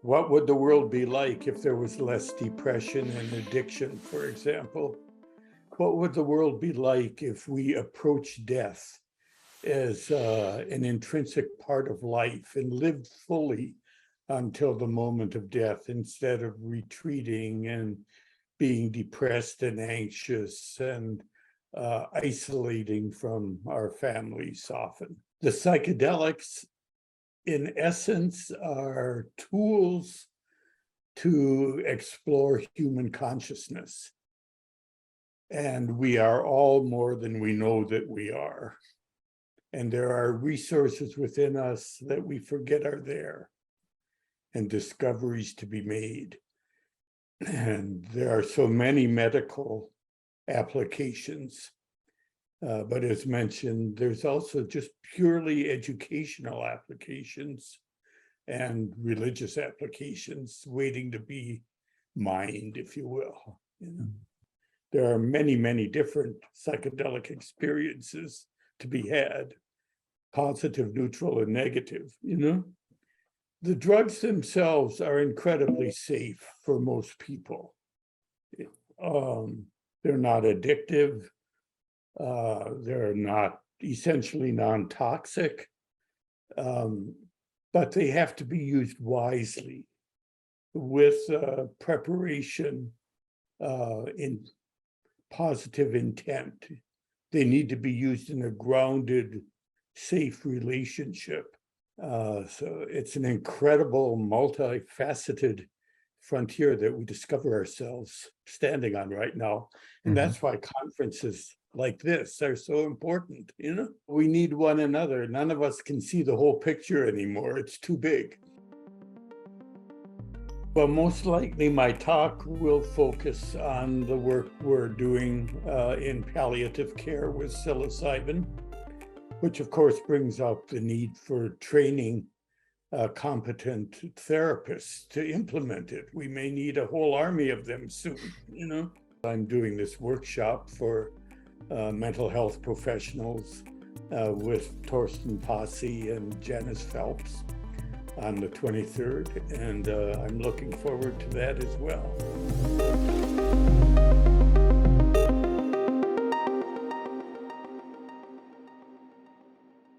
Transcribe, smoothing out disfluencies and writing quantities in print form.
What would the world be like if there was less depression and addiction, for example? What would the world be like if we approach death as an intrinsic part of life and lived fully until the moment of death instead of retreating and being depressed and anxious and isolating from our families often? The psychedelics, in essence, are tools to explore human consciousness. And we are all more than we know that we are. And there are resources within us that we forget are there, and discoveries to be made. And there are so many medical applications. But as mentioned, there's also just purely educational applications and religious applications waiting to be mined, if you will. There are many, many different psychedelic experiences to be had, positive, neutral, and negative. The drugs themselves are incredibly safe for most people. They're not addictive. They're not essentially non-toxic, but they have to be used wisely with preparation in positive intent. They need to be used in a grounded, safe relationship. So it's an incredible, multifaceted frontier that we discover ourselves standing on right now. And that's why conferences like this are so important. We need one another. None of us can see the whole picture anymore. It's too big. Well, most likely my talk will focus on the work we're doing in palliative care with psilocybin, which of course brings up the need for training competent therapists to implement it. We may need a whole army of them soon. I'm doing this workshop for mental health professionals with Torsten Posse and Janice Phelps on the 23rd, and I'm looking forward to that as well.